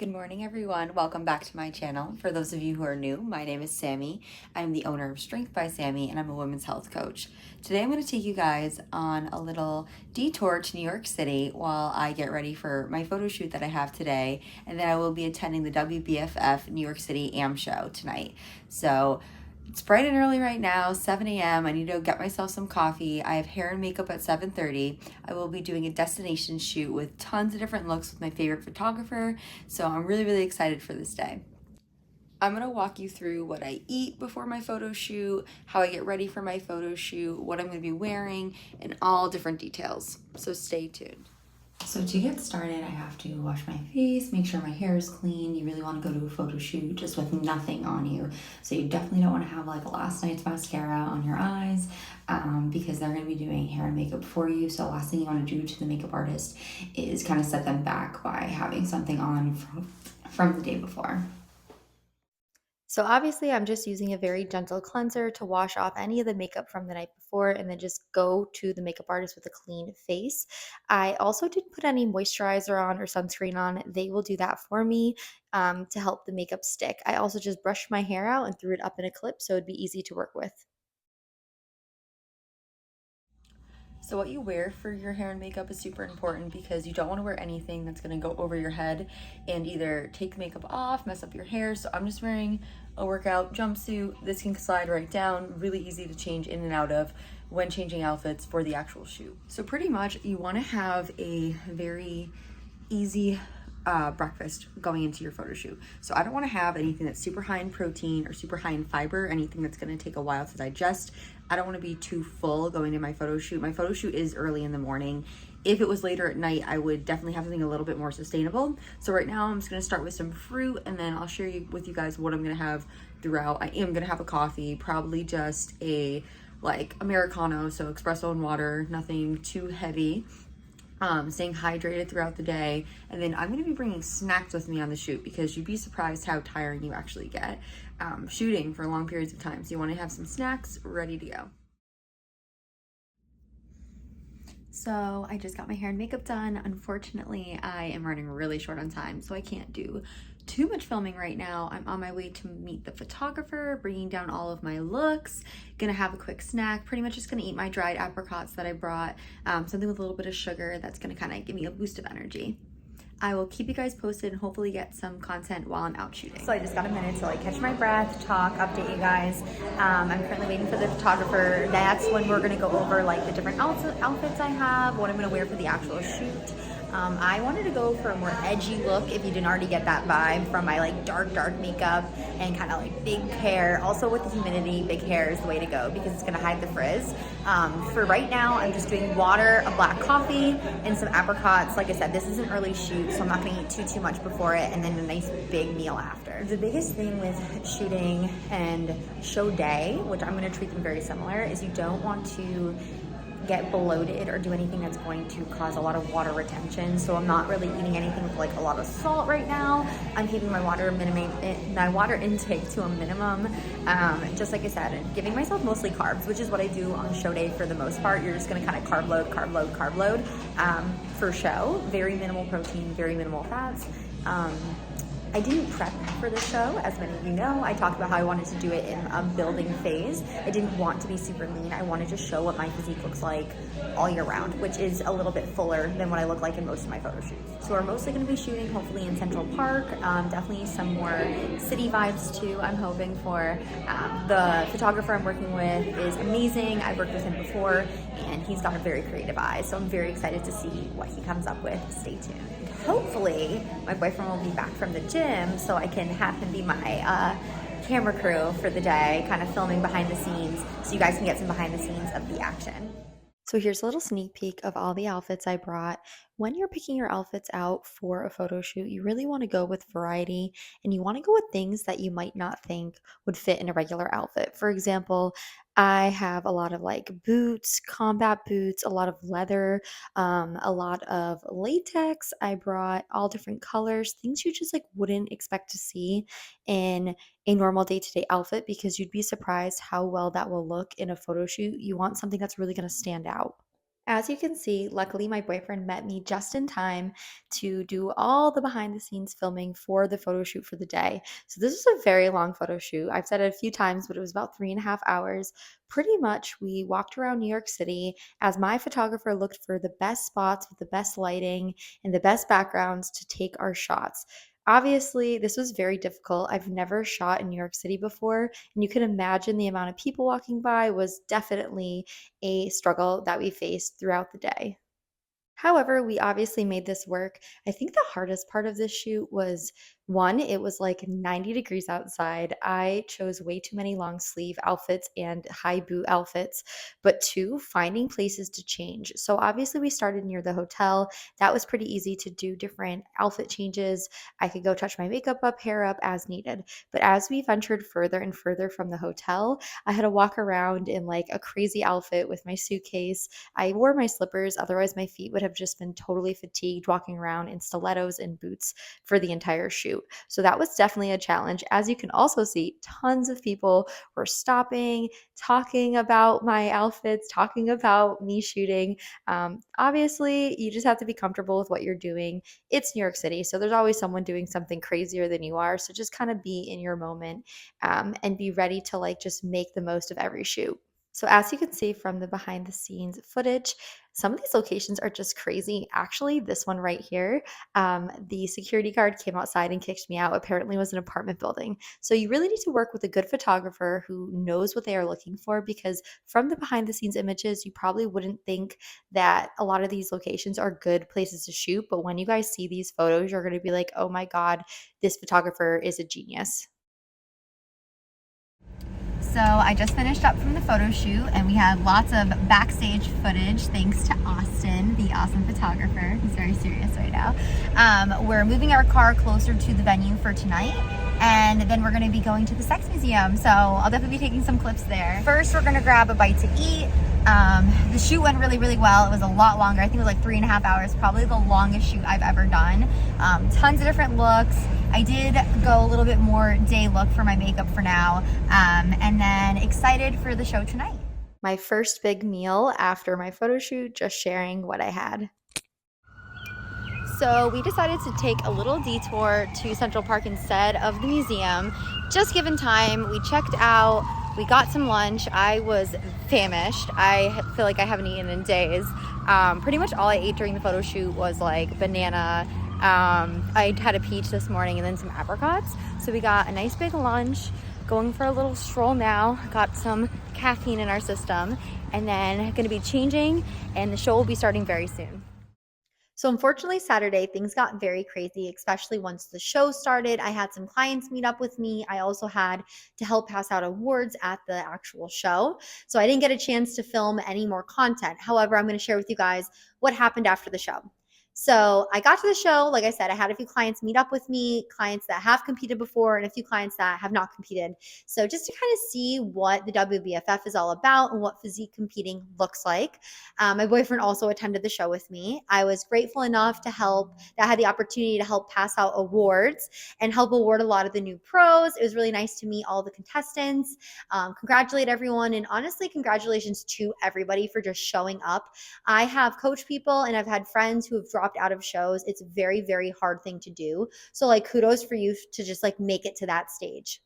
Good morning, everyone. Welcome back to my channel. For those of you who are new, my name is Sammy. I'm the owner of Strength by Sammy, and I'm a women's health coach. Today, I'm going to take you guys on a little detour to New York City while I get ready for my photo shoot that I have today, and then I will be attending the WBFF New York City AM show tonight. So it's bright and early right now, 7 a.m. I need to go get myself some coffee. I have hair and makeup at 7:30. I will be doing a destination shoot with tons of different looks with my favorite photographer. So I'm really, really excited for this day. I'm going to walk you through what I eat before my photo shoot, how I get ready for my photo shoot, what I'm going to be wearing, and all different details. So stay tuned. So to get started, I have to wash my face, make sure my hair is clean. You really want to go to a photo shoot just with nothing on you. So you definitely don't want to have like last night's mascara on your eyes because they're going to be doing hair and makeup for you. So last thing you want to do to the makeup artist is kind of set them back by having something on from the day before. So obviously I'm just using a very gentle cleanser to wash off any of the makeup from the night before and then just go to the makeup artist with a clean face. I also didn't put any moisturizer on or sunscreen on. They will do that for me to help the makeup stick. I also just brushed my hair out and threw it up in a clip so it'd be easy to work with. So what you wear for your hair and makeup is super important because you don't want to wear anything that's going to go over your head and either take the makeup off, mess up your hair. So I'm just wearing a workout jumpsuit. This can slide right down, really easy to change in and out of when changing outfits for the actual shoot. So pretty much you want to have a very easy breakfast going into your photo shoot. So I don't want to have anything that's super high in protein or super high in fiber, anything that's going to take a while to digest. I don't want to be too full going to my photo shoot. My photo shoot is early in the morning. If it was later at night, I would definitely have something a little bit more sustainable. So right now I'm just going to start with some fruit and then I'll share with you guys what I'm going to have throughout. I am going to have a coffee, probably just a like Americano, so espresso and water, nothing too heavy. Staying hydrated throughout the day. And then I'm going to be bringing snacks with me on the shoot because you'd be surprised how tiring you actually get shooting for long periods of time. So you want to have some snacks ready to go. So I just got my hair and makeup done. Unfortunately, I am running really short on time, so I can't do too much filming right now. I'm on my way to meet the photographer, bringing down all of my looks, gonna have a quick snack, pretty much just gonna eat my dried apricots that I brought, something with a little bit of sugar that's gonna kind of give me a boost of energy. I will keep you guys posted and hopefully get some content while I'm out shooting. So I just got a minute to like catch my breath, talk, update you guys. I'm currently waiting for the photographer. That's when we're gonna go over like the different outfits I have, what I'm gonna wear for the actual shoot. I wanted to go for a more edgy look if you didn't already get that vibe from my like dark makeup and kind of like big hair. Also with the humidity, big hair is the way to go because it's gonna hide the frizz. For right now, I'm just doing water, a black coffee, and some apricots. Like I said, this is an early shoot, so I'm not gonna eat too much before it and then a nice big meal after. The biggest thing with shooting and show day, which I'm gonna treat them very similar, is you don't want to get bloated or do anything that's going to cause a lot of water retention. So I'm not really eating anything with like a lot of salt right now. I'm keeping my water intake to a minimum. Just like I said, and giving myself mostly carbs, which is what I do on show day for the most part. You're just gonna kind of carb load for show. Very minimal protein, very minimal fats. I didn't prep for the show, as many of you know. I talked about how I wanted to do it in a building phase. I didn't want to be super lean. I wanted to show what my physique looks like all year round, which is a little bit fuller than what I look like in most of my photo shoots. So we're mostly gonna be shooting hopefully in Central Park, definitely some more city vibes too, I'm hoping for. The photographer I'm working with is amazing. I've worked with him before and he's got a very creative eye. So I'm very excited to see what he comes up with. Stay tuned. Hopefully my boyfriend will be back from the gym so I can have him be my camera crew for the day, kind of filming behind the scenes so you guys can get some behind the scenes of the action. So here's a little sneak peek of all the outfits I brought. When you're picking your outfits out for a photo shoot, you really want to go with variety and you want to go with things that you might not think would fit in a regular outfit. For example, I have a lot of like boots, combat boots, a lot of leather, a lot of latex. I brought all different colors, things you just like wouldn't expect to see in a normal day-to-day outfit because you'd be surprised how well that will look in a photo shoot. You want something that's really going to stand out. As you can see, luckily my boyfriend met me just in time to do all the behind the scenes filming for the photo shoot for the day. So this was a very long photo shoot. I've said it a few times, but it was about 3.5 hours. Pretty much, we walked around New York City as my photographer looked for the best spots with the best lighting and the best backgrounds to take our shots. Obviously, this was very difficult. I've never shot in New York City before, and you can imagine the amount of people walking by was definitely a struggle that we faced throughout the day. However, we obviously made this work. I think the hardest part of this shoot was one, it was like 90 degrees outside. I chose way too many long sleeve outfits and high boot outfits. But two, finding places to change. So obviously, we started near the hotel. That was pretty easy to do different outfit changes. I could go touch my makeup up, hair up as needed. But as we ventured further and further from the hotel, I had to walk around in like a crazy outfit with my suitcase. I wore my slippers, otherwise, my feet would have just been totally fatigued walking around in stilettos and boots for the entire shoot. So that was definitely a challenge. As you can also see, tons of people were stopping, talking about my outfits, talking about me shooting. Obviously, you just have to be comfortable with what you're doing. It's New York City, so there's always someone doing something crazier than you are. So just kind of be in your moment and be ready to like just make the most of every shoot. So, as you can see from the behind the scenes footage, some of these locations are just crazy. Actually, this one right here, the security guard came outside and kicked me out. Apparently, it was an apartment building. So, you really need to work with a good photographer who knows what they are looking for because from the behind the scenes images, you probably wouldn't think that a lot of these locations are good places to shoot. But when you guys see these photos, you're going to be like, oh my God, this photographer is a genius. So I just finished up from the photo shoot and we had lots of backstage footage thanks to Austin, the awesome photographer. He's very serious right now. We're moving our car closer to the venue for tonight and then we're gonna be going to the sex museum. So I'll definitely be taking some clips there. First, we're gonna grab a bite to eat. The shoot went really, really well. It was a lot longer. I think it was like 3.5 hours, probably the longest shoot I've ever done. Tons of different looks. I did go a little bit more day look for my makeup for now, and then excited for the show tonight. My first big meal after my photo shoot, just sharing what I had. So we decided to take a little detour to Central Park instead of the museum. Just given time, we checked out, we got some lunch. I was famished. I feel like I haven't eaten in days. Pretty much all I ate during the photo shoot was like banana. I had a peach this morning and then some apricots. So we got a nice big lunch, going for a little stroll now, got some caffeine in our system, and then gonna be changing and the show will be starting very soon. So, unfortunately, Saturday, things got very crazy, especially once the show started. I had some clients meet up with me. I also had to help pass out awards at the actual show. So, I didn't get a chance to film any more content. However, I'm going to share with you guys what happened after the show. So, I got to the show. Like I said, I had a few clients meet up with me, clients that have competed before, and a few clients that have not competed. So, just to kind of see what the WBFF is all about and what physique competing looks like. My boyfriend also attended the show with me. I was grateful enough to help, that I had the opportunity to help pass out awards and help award a lot of the new pros. It was really nice to meet all the contestants, congratulate everyone, and honestly, congratulations to everybody for just showing up. I have coached people and I've had friends who have dropped out of shows. It's a very, very hard thing to do. So, like, kudos for you to just like make it to that stage.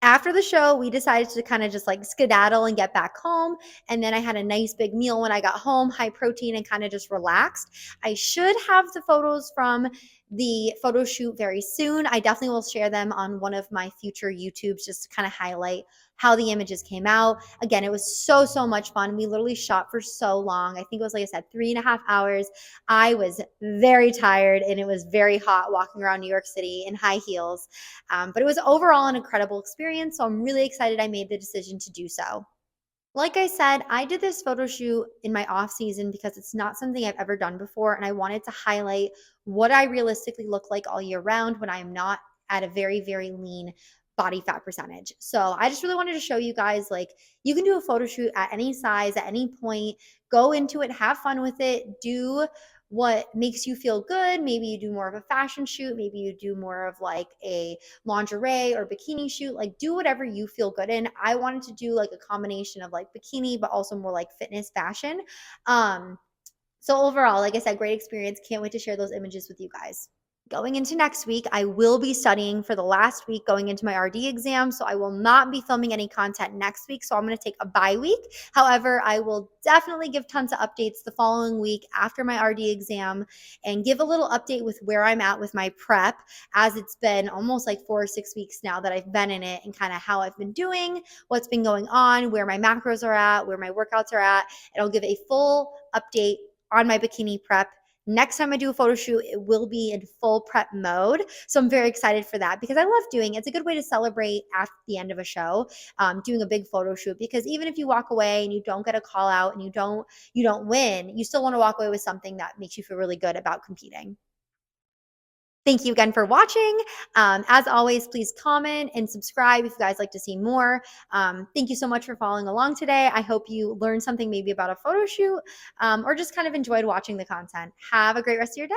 After the show, we decided to kind of just like skedaddle and get back home. And then I had a nice big meal when I got home, high protein, and kind of just relaxed. I should have the photos from the photo shoot very soon. I definitely will share them on one of my future YouTubes just to kind of highlight how the images came out. Again, it was so, so much fun. We literally shot for so long. I think it was, like I said, 3.5 hours. I was very tired and it was very hot walking around New York City in high heels. But it was overall an incredible experience. So I'm really excited I made the decision to do so. Like I said, I did this photo shoot in my off season because it's not something I've ever done before. And I wanted to highlight what I realistically look like all year round when I am not at a very, very lean body fat percentage. So I just really wanted to show you guys like you can do a photo shoot at any size, at any point, go into it, have fun with it, do what makes you feel good. Maybe you do more of a fashion shoot, maybe you do more of like a lingerie or bikini shoot. Like, do whatever you feel good in. I wanted to do like a combination of like bikini, but also more like fitness fashion. Um, so overall, like I said, great experience. Can't wait to share those images with you guys. Going into next week, I will be studying for the last week going into my RD exam. So I will not be filming any content next week. So I'm going to take a bye week. However, I will definitely give tons of updates the following week after my RD exam and give a little update with where I'm at with my prep, as it's been almost like 4 or 6 weeks now that I've been in it, and kind of how I've been doing, what's been going on, where my macros are at, where my workouts are at. And I'll give a full update on my bikini prep. Next time I do a photo shoot, it will be in full prep mode. So I'm very excited for that because I love doing it. It's a good way to celebrate at the end of a show, doing a big photo shoot. Because even if you walk away and you don't get a call out and you don't win, you still want to walk away with something that makes you feel really good about competing. Thank you again for watching. As always, please comment and subscribe if you guys like to see more. Thank you so much for following along today. I hope you learned something maybe about a photo shoot, or just kind of enjoyed watching the content. Have a great rest of your day.